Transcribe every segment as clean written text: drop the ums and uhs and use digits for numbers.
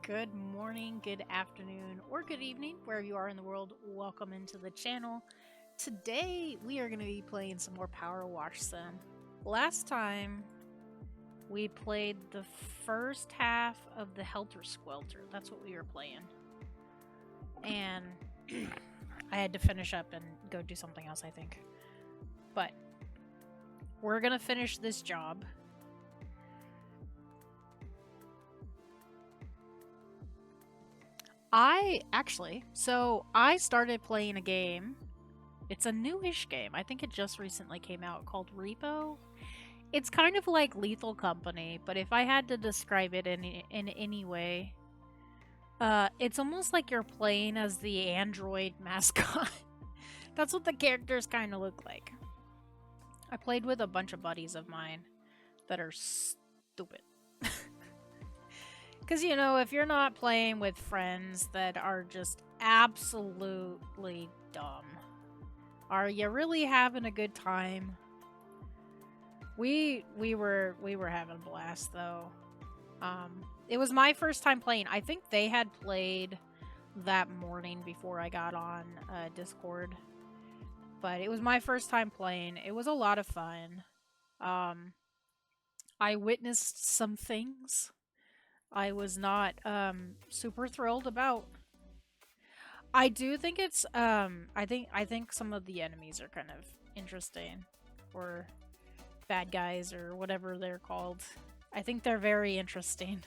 Good morning, good afternoon, or good evening, wherever you are in the world. Welcome into the channel. Today, we are going to be playing some more PowerWash Sim. Last time, we played the first half of the Helter Skelter. That's what we were playing. And I had to finish up and go do something else, I think. But we're going to finish this job. I started playing a game. It's a newish game. I think it just recently came out called Repo. It's kind of like Lethal Company, but if I had to describe it in any way, it's almost like you're playing as the android mascot. That's what the characters kind of look like. I played with a bunch of buddies of mine that are stupid. Because, you know, if you're not playing with friends that are just absolutely dumb, are you really having a good time? We were having a blast, though. It was my first time playing. I think they had played that morning before I got on Discord. But it was my first time playing. It was a lot of fun. I witnessed some things I was not super thrilled about. I do think it's I think some of the enemies are kind of interesting, or bad guys, or whatever they're called. I think they're very interesting.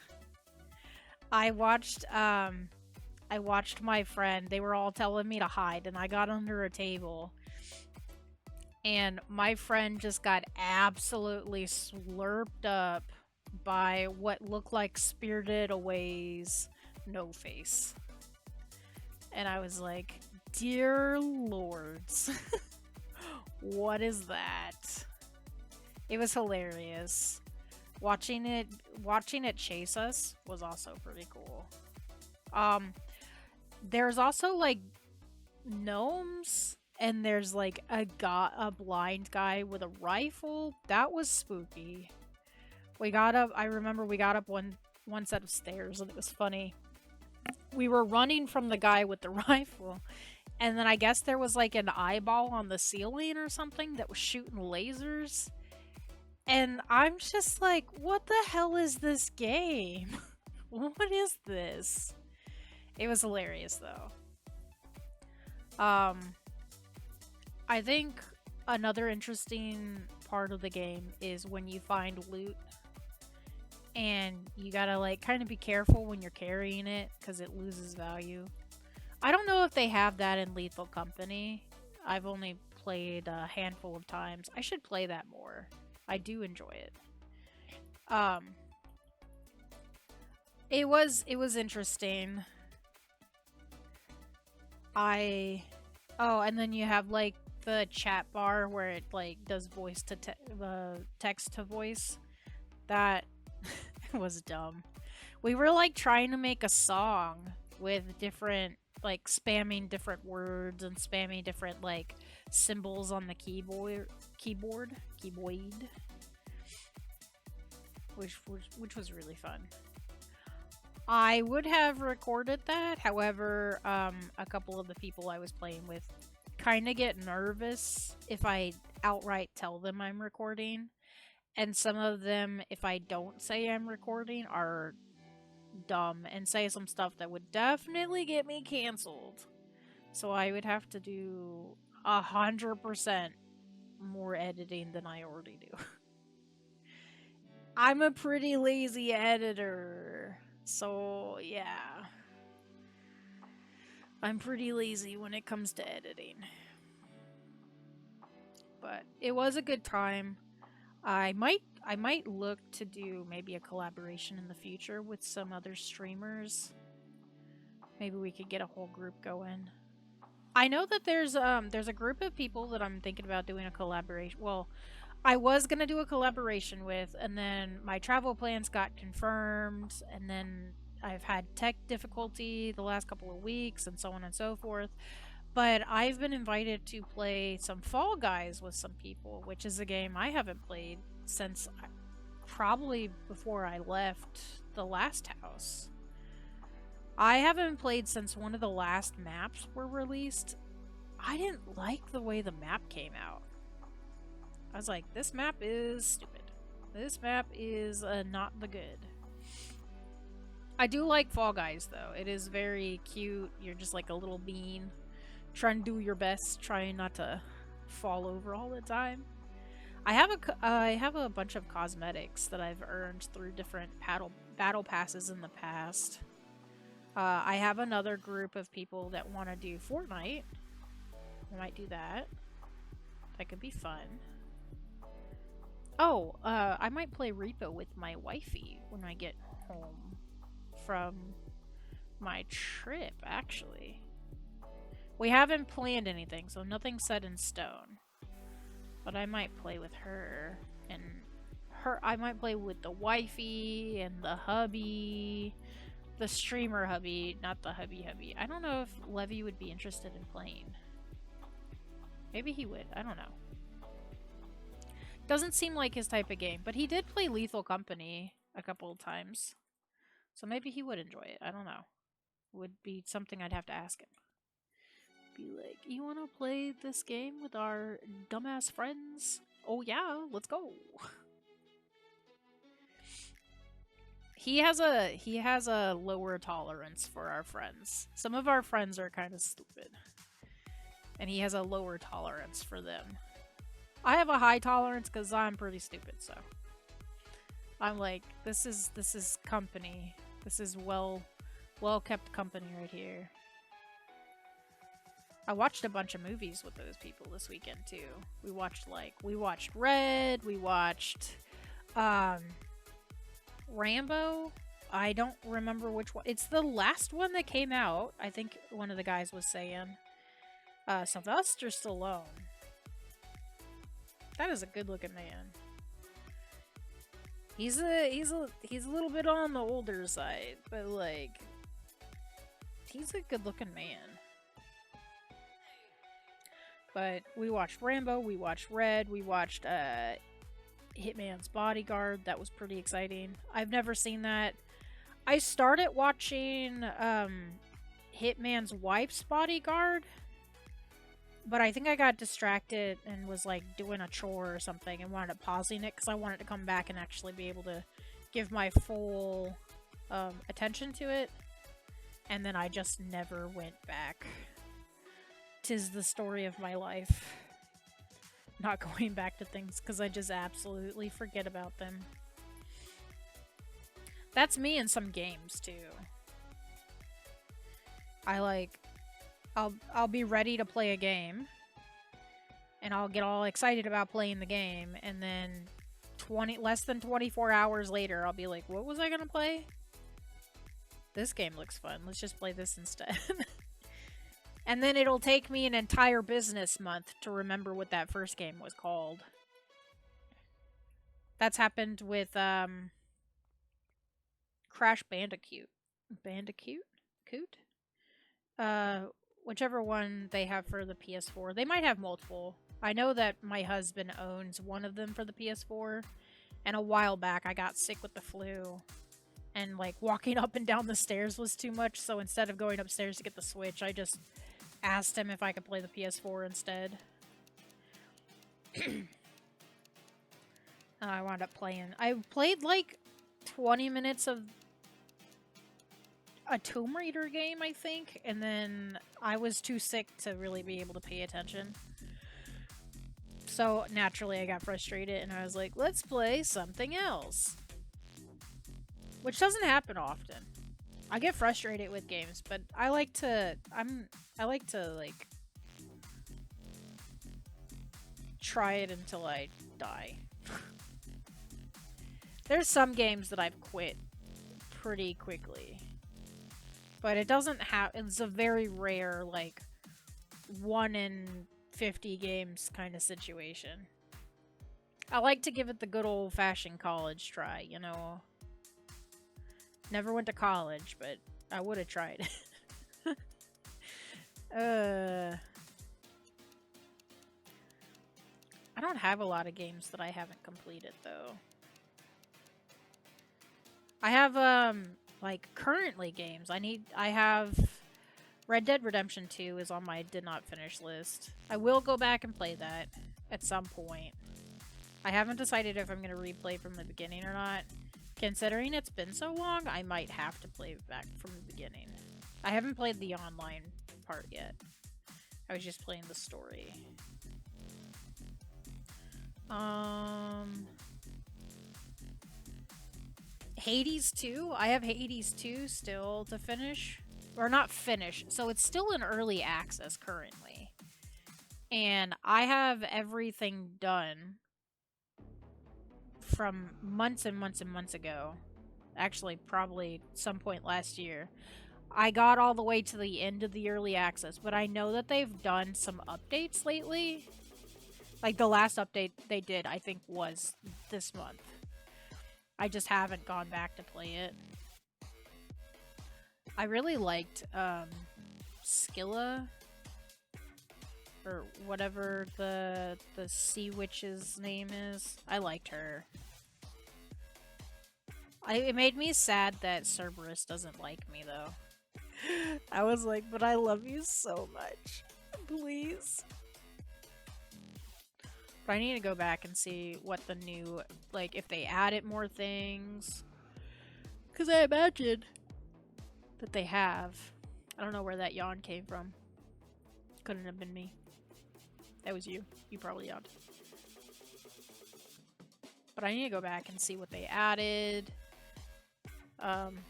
I watched my friend, they were all telling me to hide, and I got under a table. And my friend just got absolutely slurped up by what looked like Spirited Away's No Face. And I was like, dear lords, what is that? It was hilarious. Watching it chase us was also pretty cool. There's also like gnomes, and there's like a blind guy with a rifle. That was spooky. We got up, I remember we got up one set of stairs, and it was funny. We were running from the guy with the rifle, and then I guess there was like an eyeball on the ceiling or something that was shooting lasers. And I'm just like, what the hell is this game? What is this? It was hilarious, though. I think another interesting part of the game is when you find loot, and you gotta like kind of be careful when you're carrying it because it loses value. I don't know if they have that in Lethal Company. I've only played a handful of times. I should play that more. I do enjoy it. It was interesting. Oh, and then you have like the chat bar where it like does voice to text to voice. That was dumb. We were like trying to make a song with different, like spamming different words and spamming different like symbols on the keyboard, which was really fun. I would have recorded that, however, a couple of the people I was playing with kind of get nervous if I outright tell them I'm recording. And some of them, if I don't say I'm recording, are dumb and say some stuff that would definitely get me canceled. So I would have to do 100% more editing than I already do. I'm a pretty lazy editor. So, yeah. I'm pretty lazy when it comes to editing. But it was a good time. I might look to do maybe a collaboration in the future with some other streamers. Maybe we could get a whole group going. I know that there's a group of people that I'm thinking about doing a collaboration. Well, I was gonna do a collaboration with, and then my travel plans got confirmed, and then I've had tech difficulty the last couple of weeks, and so on and so forth. But I've been invited to play some Fall Guys with some people, which is a game I haven't played since probably before I left the last house. I haven't played since one of the last maps were released. I didn't like the way the map came out. I was like, this map is stupid. This map is not the good. I do like Fall Guys, though. It is very cute. You're just like a little bean. Trying to do your best, trying not to fall over all the time. I have a bunch of cosmetics that I've earned through different battle passes in the past. I have another group of people that want to do Fortnite. I might do that. That could be fun. Oh, I might play Repo with my wifey when I get home from my trip, actually. We haven't planned anything, so nothing's set in stone. But I might play with her, and I might play with the wifey and the hubby. The streamer hubby, not the hubby. I don't know if Levy would be interested in playing. Maybe he would, I don't know. Doesn't seem like his type of game, but he did play Lethal Company a couple of times. So maybe he would enjoy it, I don't know. Would be something I'd have to ask him. Be like, you want to play this game with our dumbass friends? Oh yeah, let's go. He has a lower tolerance for our friends. Some of our friends are kind of stupid. And he has a lower tolerance for them. I have a high tolerance because I'm pretty stupid, so I'm like, this is company. This is well kept company right here. I watched a bunch of movies with those people this weekend too. We watched Red, we watched Rambo. I don't remember which one. It's the last one that came out. I think one of the guys was saying. Sylvester Stallone. That is a good-looking man. He's a little bit on the older side, but like, he's a good-looking man. But we watched Rambo, we watched Red, we watched Hitman's Bodyguard. That was pretty exciting. I've never seen that. I started watching Hitman's Wife's Bodyguard, but I think I got distracted and was like doing a chore or something and wound up pausing it because I wanted to come back and actually be able to give my full attention to it. And then I just never went back. 'Tis the story of my life. Not going back to things because I just absolutely forget about them. That's me in some games too. I'll be ready to play a game and I'll get all excited about playing the game, and then less than 24 hours later I'll be like, what was I gonna play? This game looks fun. Let's just play this instead. And then it'll take me an entire business month to remember what that first game was called. That's happened with Crash Bandicoot. Coot? Whichever one they have for the PS4. They might have multiple. I know that my husband owns one of them for the PS4. And a while back I got sick with the flu. And like walking up and down the stairs was too much. So instead of going upstairs to get the Switch, I just asked him if I could play the PS4 instead. I wound up playing. I played like 20 minutes of a Tomb Raider game, I think, and then I was too sick to really be able to pay attention. So naturally I got frustrated and I was like, let's play something else. Which doesn't happen often. I get frustrated with games, but I like to like try it until I die. There's some games that I've quit pretty quickly. But it doesn't have, it's a very rare, like, 1 in 50 games kind of situation. I like to give it the good old-fashioned college try, you know. Never went to college, but I would have tried. I don't have a lot of games that I haven't completed, though. I have, like, currently games. I have Red Dead Redemption 2 is on my did not finish list. I will go back and play that at some point. I haven't decided if I'm going to replay from the beginning or not. Considering it's been so long, I might have to play back from the beginning. I haven't played the online part yet. I was just playing the story. Hades 2? I have Hades 2 still to finish. Or not finish. So it's still in early access currently. And I have everything done from months and months and months ago. Actually, probably some point last year. I got all the way to the end of the early access, but I know that they've done some updates lately. Like, the last update they did, I think, was this month. I just haven't gone back to play it. I really liked, Scylla, or whatever the sea witch's name is. I liked her. It made me sad that Cerberus doesn't like me, though. I was like, but I love you so much. Please. But I need to go back and see what the new, like, if they added more things. Because I imagine that they have. I don't know where that yawn came from. Couldn't have been me. That was you. You probably yawned. But I need to go back and see what they added.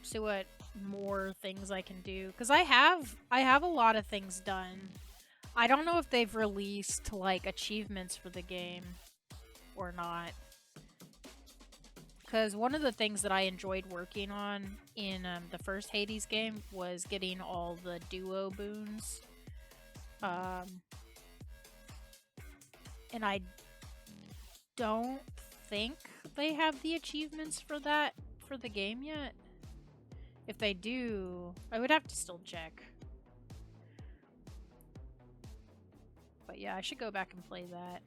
See what more things I can do. Because I have a lot of things done. I don't know if they've released, like, achievements for the game or not. Because one of the things that I enjoyed working on in the first Hades game was getting all the duo boons. And I don't think they have the achievements for that for the game yet. If they do, I would have to still check. But yeah, I should go back and play that.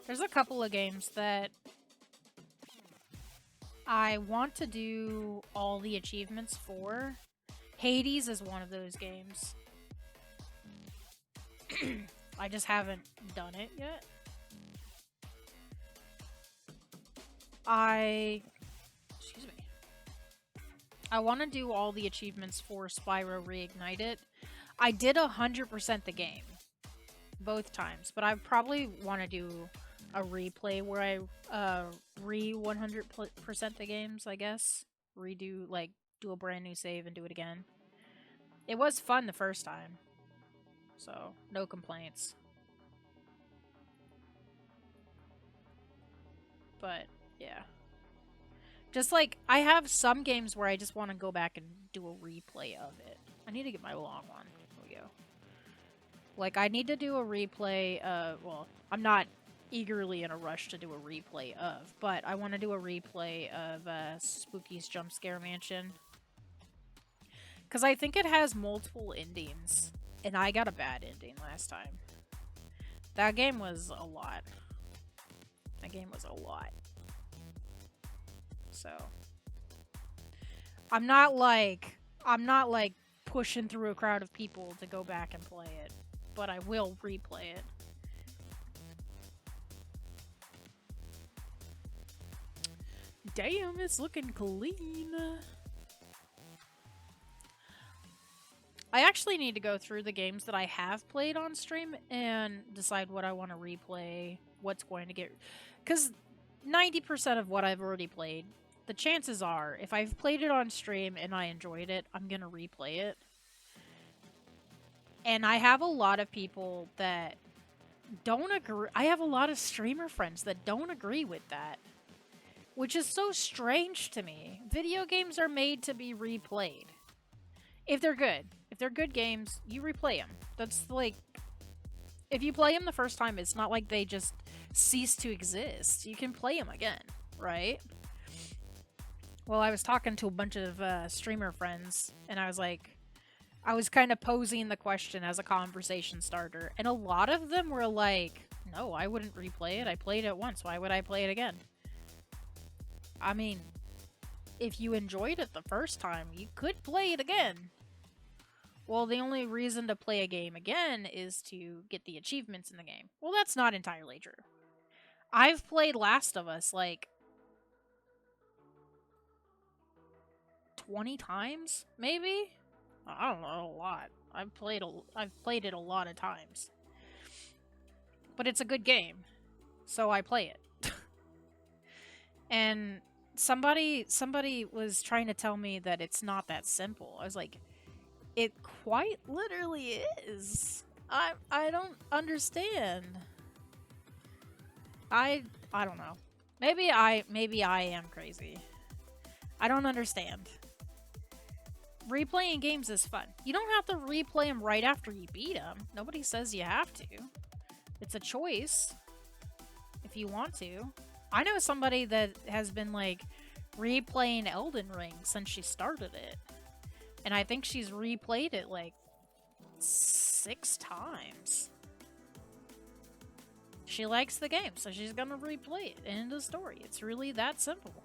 There's a couple of games that I want to do all the achievements for. Hades is one of those games. I just haven't done it yet. Excuse me. I want to do all the achievements for Spyro Reignited. I did 100% the game. Both times. But I probably want to do a replay where I re-100% the games, I guess. Redo, like, do a brand new save and do it again. It was fun the first time. So, no complaints. But, yeah. Just like, I have some games where I just want to go back and do a replay of it. I need to get my long one. There we go. Like, I need to do a replay of, well, I'm not eagerly in a rush to do a replay of, but I want to do a replay of Spooky's Jump Scare Mansion. Because I think it has multiple endings, and I got a bad ending last time. That game was a lot. That game was a lot. So, I'm not like pushing through a crowd of people to go back and play it, but I will replay it. Damn, it's looking clean. I actually need to go through the games that I have played on stream and decide what I want to replay, what's going to get... Because 90% of what I've already played, the chances are, if I've played it on stream and I enjoyed it, I'm going to replay it. And I have a lot of people that don't agree. I have a lot of streamer friends that don't agree with that. Which is so strange to me. Video games are made to be replayed. If they're good. If they're good games, you replay them. That's like... If you play them the first time, it's not like they just cease to exist. You can play them again, right? Well, I was talking to a bunch of streamer friends, and I was like... I was kind of posing the question as a conversation starter, and a lot of them were like, no, I wouldn't replay it. I played it once. Why would I play it again? I mean, if you enjoyed it the first time, you could play it again. Well, the only reason to play a game again is to get the achievements in the game. Well, that's not entirely true. I've played Last of Us like 20 times, maybe? I don't know, a lot. I've played it a lot of times. But it's a good game, so I play it. And somebody was trying to tell me that it's not that simple. I was like, it quite literally is. I don't understand. I don't know. Maybe I am crazy. I don't understand. Replaying games is fun. You don't have to replay them right after you beat them. Nobody says you have to. It's a choice if you want to. I know somebody that has been like replaying Elden Ring since she started it. And I think she's replayed it like 6 times. She likes the game, so she's gonna replay it. End of story. It's really that simple.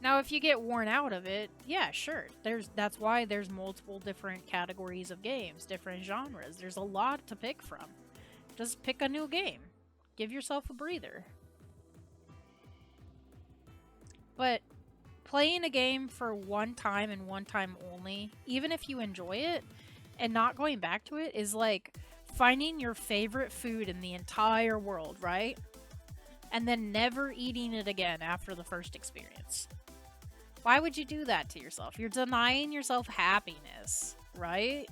Now, if you get worn out of it, yeah, sure. That's why there's multiple different categories of games, different genres. There's a lot to pick from. Just pick a new game. Give yourself a breather. But playing a game for one time and one time only, even if you enjoy it, and not going back to it, is like finding your favorite food in the entire world, right? And then never eating it again after the first experience. Why would you do that to yourself? You're denying yourself happiness, right?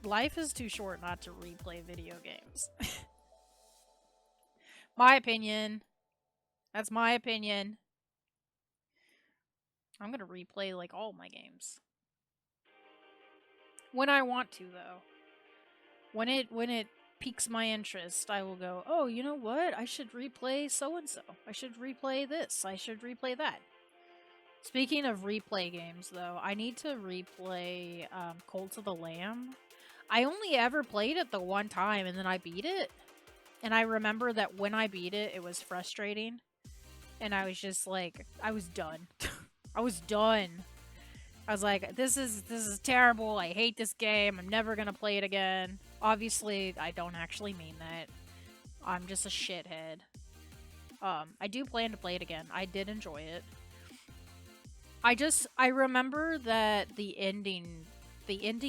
Life is too short not to replay video games. My opinion. That's my opinion. I'm gonna replay like all my games. When I want to, though. When it piques my interest, I will go, oh, you know what? I should replay so-and-so. I should replay this. I should replay that. Speaking of replay games, though, I need to replay Cult of the Lamb. I only ever played it the one time, and then I beat it. And I remember that when I beat it, it was frustrating. And I was just like, I was done. I was done. I was like, this is terrible. I hate this game. I'm never gonna play it again. Obviously, I don't actually mean that. I'm just a shithead. I do plan to play it again. I did enjoy it. I remember that the ending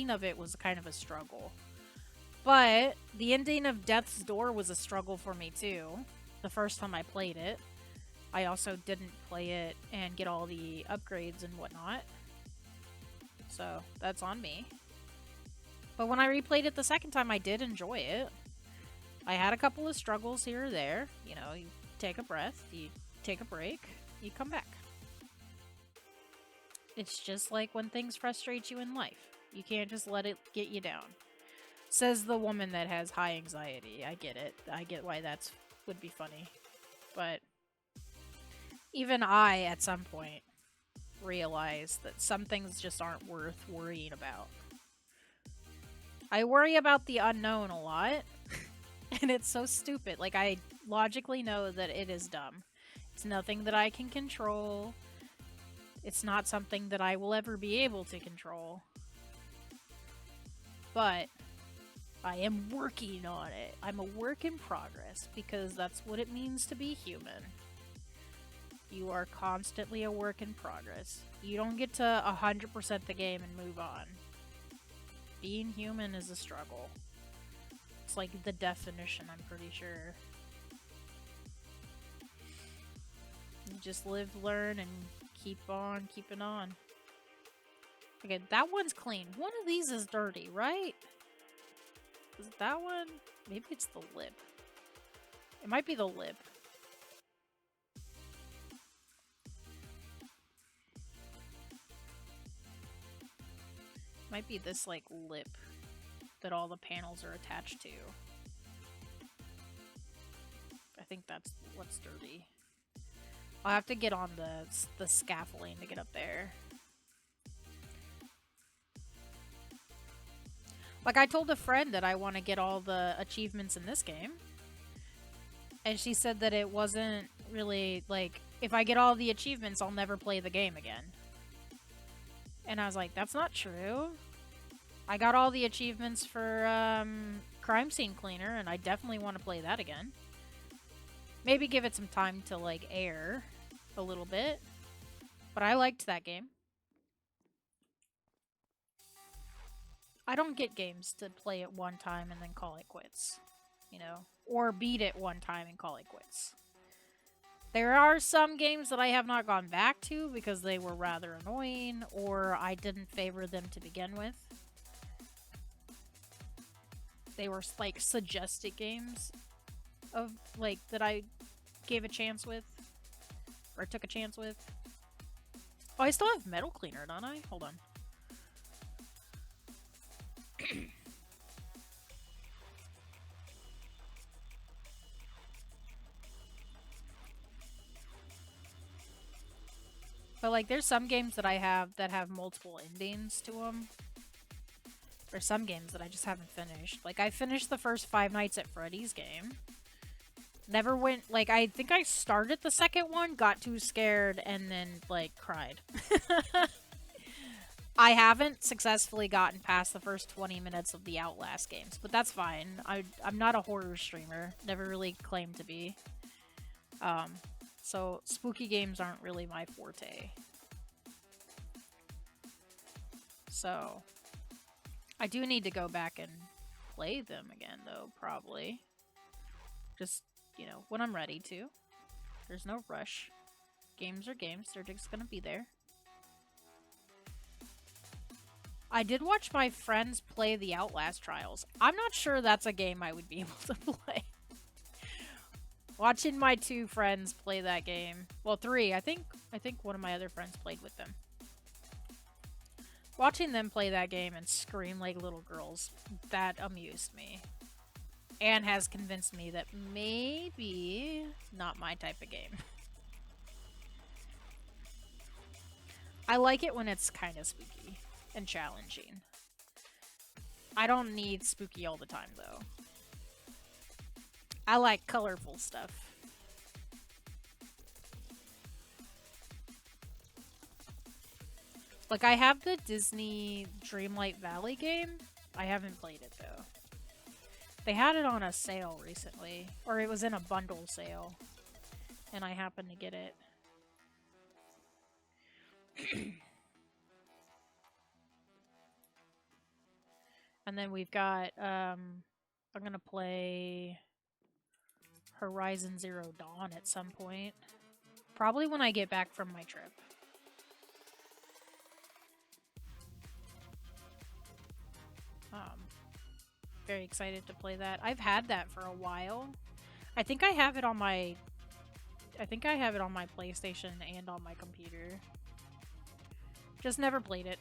of it was kind of a struggle. But the ending of Death's Door was a struggle for me too. The first time I played it. I also didn't play it and get all the upgrades and whatnot. So, that's on me. But when I replayed it the second time, I did enjoy it. I had a couple of struggles here or there. You know, you take a breath, you take a break, you come back. It's just like when things frustrate you in life. You can't just let it get you down. Says the woman that has high anxiety. I get it. I get why that's would be funny. But even I, at some point, realized that some things just aren't worth worrying about. I worry about the unknown a lot, and it's so stupid. Like, I logically know that it is dumb. It's nothing that I can control. It's not something that I will ever be able to control. But I am working on it. I'm a work in progress, because that's what it means to be human. You are constantly a work in progress. You don't get to 100% the game and move on. Being human is a struggle. It's like the definition, I'm pretty sure. You just live, learn, and keep on keeping on. Okay, that one's clean. One of these is dirty, right? Is it that one? Maybe it's the lip. It might be the lip. Might be this, like, lip that all the panels are attached to. I think that's what's dirty. I'll have to get on the scaffolding to get up there. Like, I told a friend that I want to get all the achievements in this game. And she said that it wasn't really, like, if I get all the achievements, I'll never play the game again. And I was like, that's not true. I got all the achievements for Crime Scene Cleaner, and I definitely want to play that again. Maybe give it some time to, like, air a little bit. But I liked that game. I don't get games to play it one time and then call it quits. You know? Or beat it one time and call it quits. There are some games that I have not gone back to because they were rather annoying, or I didn't favor them to begin with. They were, like, suggested games of, like, that I gave a chance with. Or took a chance with. Oh, I still have Metal Cleaner, don't I? Hold on. But, like, there's some games that I have that have multiple endings to them. Or some games that I just haven't finished. Like, I finished the first Five Nights at Freddy's game. Never went, like, I think I started the second one, got too scared, and then, like, cried. I haven't successfully gotten past the first 20 minutes of the Outlast games, but that's fine. I'm not a horror streamer. Never really claimed to be. So spooky games aren't really my forte. So I do need to go back and play them again, though, probably. Just, you know, when I'm ready to. There's no rush. Games are games. They're just gonna be there. I did watch my friends play the Outlast Trials. I'm not sure that's a game I would be able to play. Watching my two friends play that game. Well, three. I think one of my other friends played with them. Watching them play that game and scream like little girls, that amused me. And has convinced me that maybe not my type of game. I like it when it's kind of spooky and challenging. I don't need spooky all the time, though. I like colorful stuff. Like, I have the Disney Dreamlight Valley game. I haven't played it, though. They had it on a sale recently. Or it was in a bundle sale. And I happened to get it. And then we've got, I'm gonna play Horizon Zero Dawn at some point. Probably when I get back from my trip. Very excited to play that. I've had that for a while. I think I have it on my PlayStation and on my computer. Just never played it.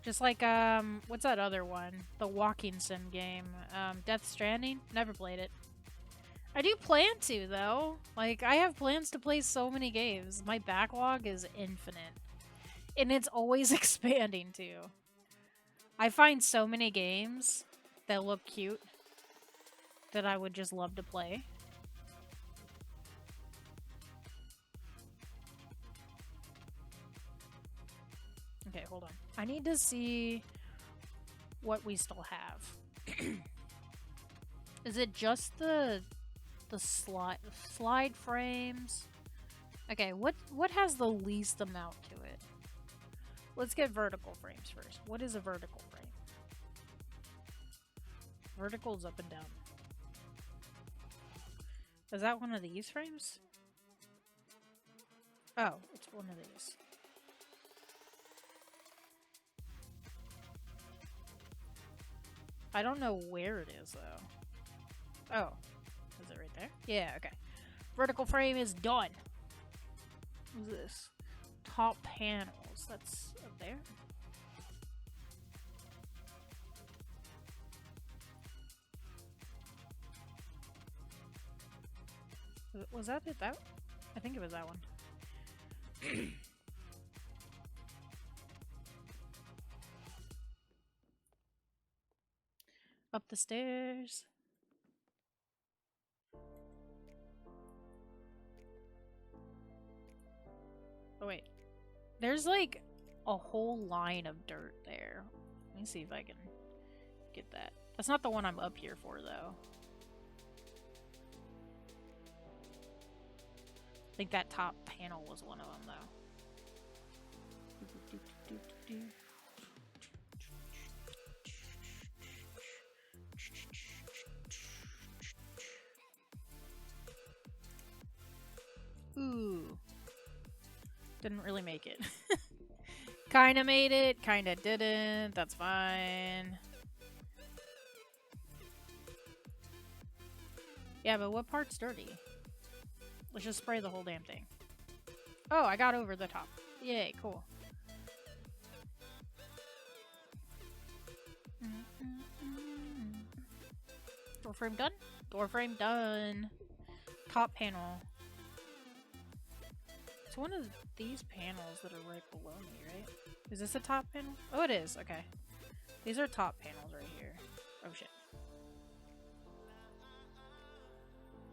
Just like, what's that other one? The walking sim game. Death Stranding? Never played it. I do plan to, though. Like, I have plans to play so many games. My backlog is infinite. And it's always expanding, too. I find so many games that look cute that I would just love to play. Okay, hold on. I need to see what we still have. Is it just the slide frames? Okay, what has the least amount to it? Let's get vertical frames first. What is a vertical frame? Vertical is up and down. Is that one of these frames? Oh, it's one of these. I don't know where it is, though. Oh. Is it right there? Yeah, okay. Vertical frame is done. What's this? Top panels. That's up there. Was that it? That? I think it was that one. Up the stairs. Oh wait. There's like a whole line of dirt there. Let me see if I can get that. That's not the one I'm up here for though. I think that top panel was one of them though. Ooh. Didn't really make it. Kinda made it, kinda didn't. That's fine. Yeah, but what part's dirty? Let's just spray the whole damn thing. Oh, I got over the top. Yay, cool. Door frame done? Door frame done. Top panel. It's one of these panels that are right below me, right? Is this a top panel? Oh, it is. Okay. These are top panels right here. Oh, shit.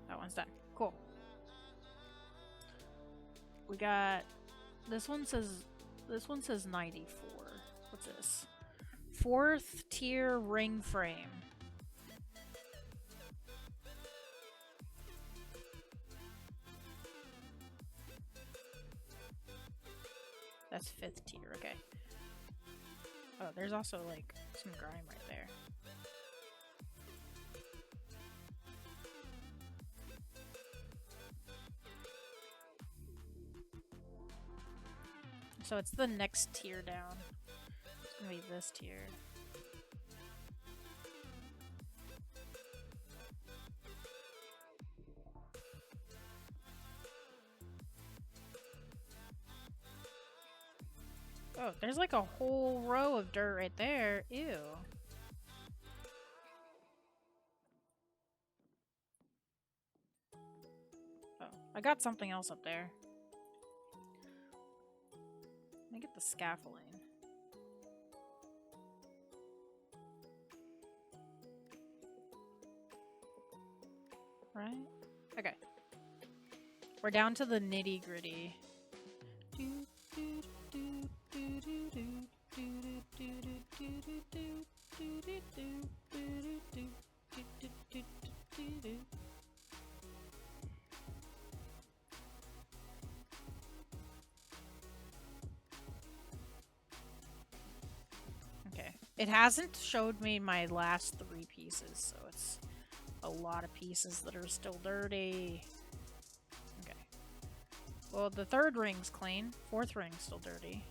That one's done. Cool. We got... This one says 94. What's this? 4th tier ring frame. That's 5th tier, okay. Oh, there's also, like, some grime right there. So it's the next tier down. It's gonna be this tier. Oh, there's like a whole row of dirt right there. Ew. Oh, I got something else up there. Let me get the scaffolding. Right? Okay. We're down to the nitty-gritty. Okay. It hasn't showed me my last 3 pieces, so it's a lot of pieces that are still dirty. Okay. Well, the 3rd ring's clean. 4th ring's still dirty.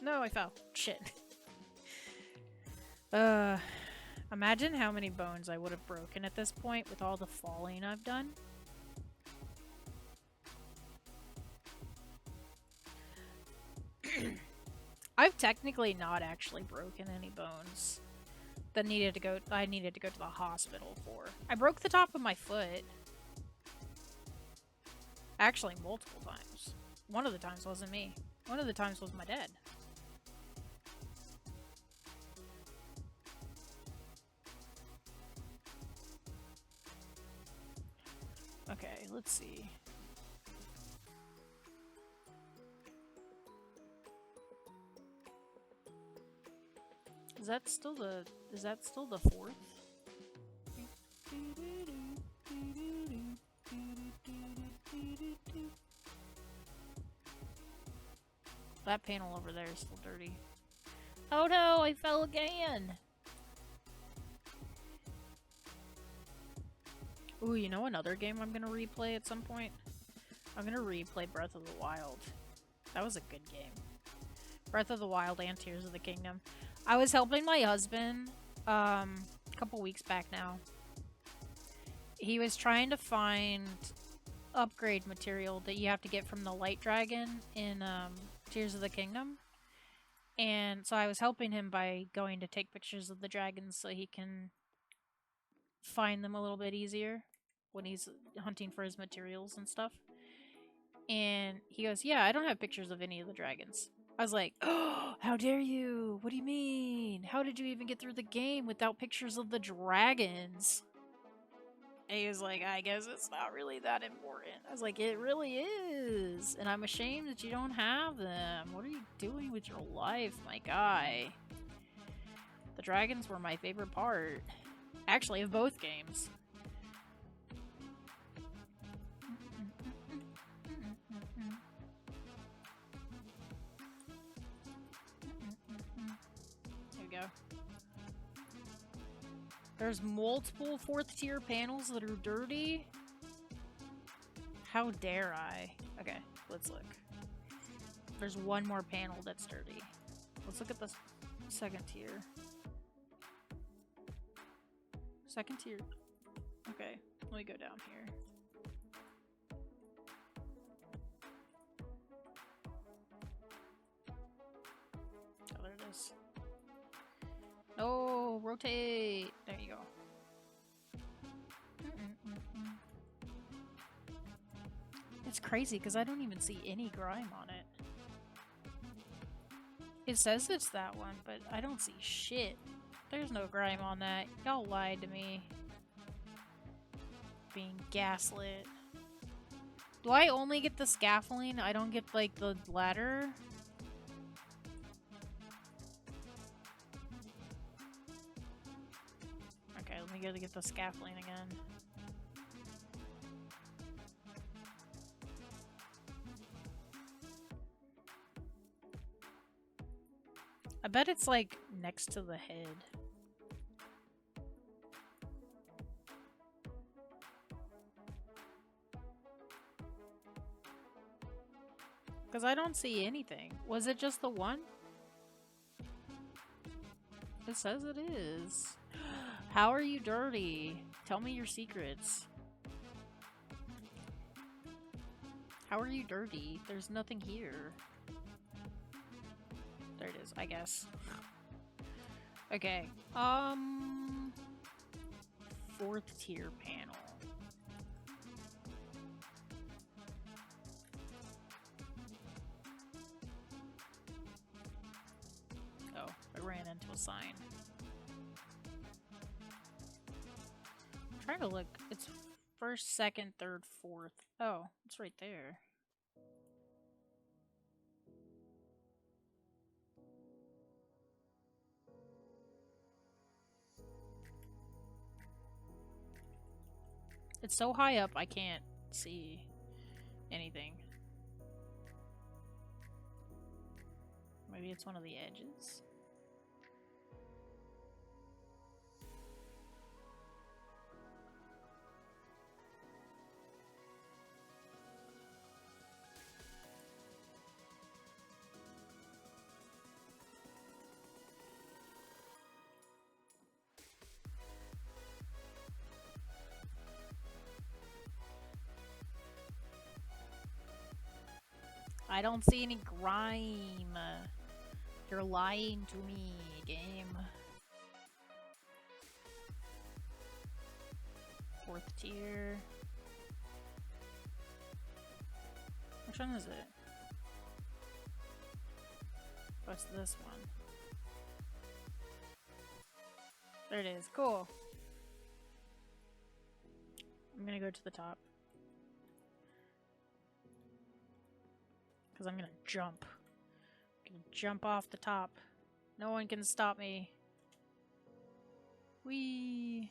No, I fell. Shit. Imagine how many bones I would have broken at this point with all the falling I've done. I've technically not actually broken any bones that I needed to go to the hospital for. I broke the top of my foot. Actually, multiple times. One of the times wasn't me. One of the times was my dad. Okay, let's see. Is that still the 4th? That panel over there is still dirty. Oh no, I fell again! Ooh, you know another game I'm gonna replay at some point? I'm gonna replay Breath of the Wild. That was a good game. Breath of the Wild and Tears of the Kingdom. I was helping my husband a couple weeks back now. He was trying to find upgrade material that you have to get from the Light Dragon in Tears of the Kingdom. And so I was helping him by going to take pictures of the dragons so he can find them a little bit easier when he's hunting for his materials and stuff. And he goes, yeah, I don't have pictures of any of the dragons. I was like, oh, how dare you? What do you mean? How did you even get through the game without pictures of the dragons? And he was like, I guess it's not really that important. I was like, it really is. And I'm ashamed that you don't have them. What are you doing with your life, my guy? The dragons were my favorite part. Actually, of both games. There we go. There's multiple 4th tier panels that are dirty. How dare I? Okay, let's look. There's one more panel that's dirty. Let's look at the 2nd tier. 2nd tier. Okay, let me go down here. Oh, there it is. Oh, rotate! There you go. It's crazy because I don't even see any grime on it. It says it's that one, but I don't see shit. There's no grime on that. Y'all lied to me. Being gaslit. Do I only get the scaffolding? I don't get, like, the ladder? Okay, let me go to get the scaffolding again. I bet it's, like, next to the head. Because I don't see anything. Was it just the one? It says it is. How are you dirty? Tell me your secrets. How are you dirty? There's nothing here. There it is, I guess. Okay. 4th tier panel. Oh, I ran into a sign. I'm trying to look. It's 1st, 2nd, 3rd, 4th. Oh, it's right there. It's so high up I can't see anything. Maybe it's one of the edges. I don't see any grime. You're lying to me, game. 4th tier. Which one is it? What's this one? There it is. Cool. I'm gonna go to the top. Because I'm gonna jump. I'm gonna jump off the top. No one can stop me. Whee!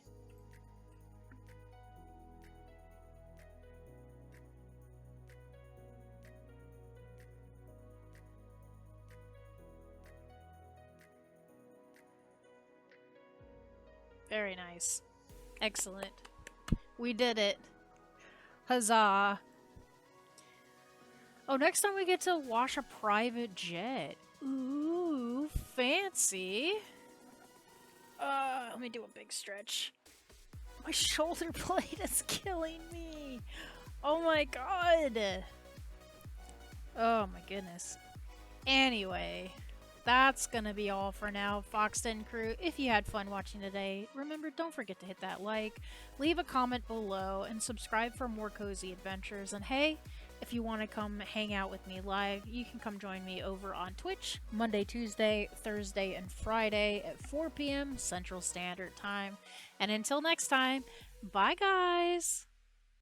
Very nice. Excellent. We did it. Huzzah. Oh, next time we get to wash a private jet. Ooh, fancy. Let me do a big stretch. My shoulder blade is killing me. Oh my god. Oh my goodness. Anyway, that's gonna be all for now, Foxton crew. If you had fun watching today, remember, don't forget to hit that like, leave a comment below, and subscribe for more cozy adventures. And hey, if if you want to come hang out with me live, you can come join me over on Twitch Monday, Tuesday, Thursday, and Friday at 4 p.m. Central Standard Time. And until next time, bye guys!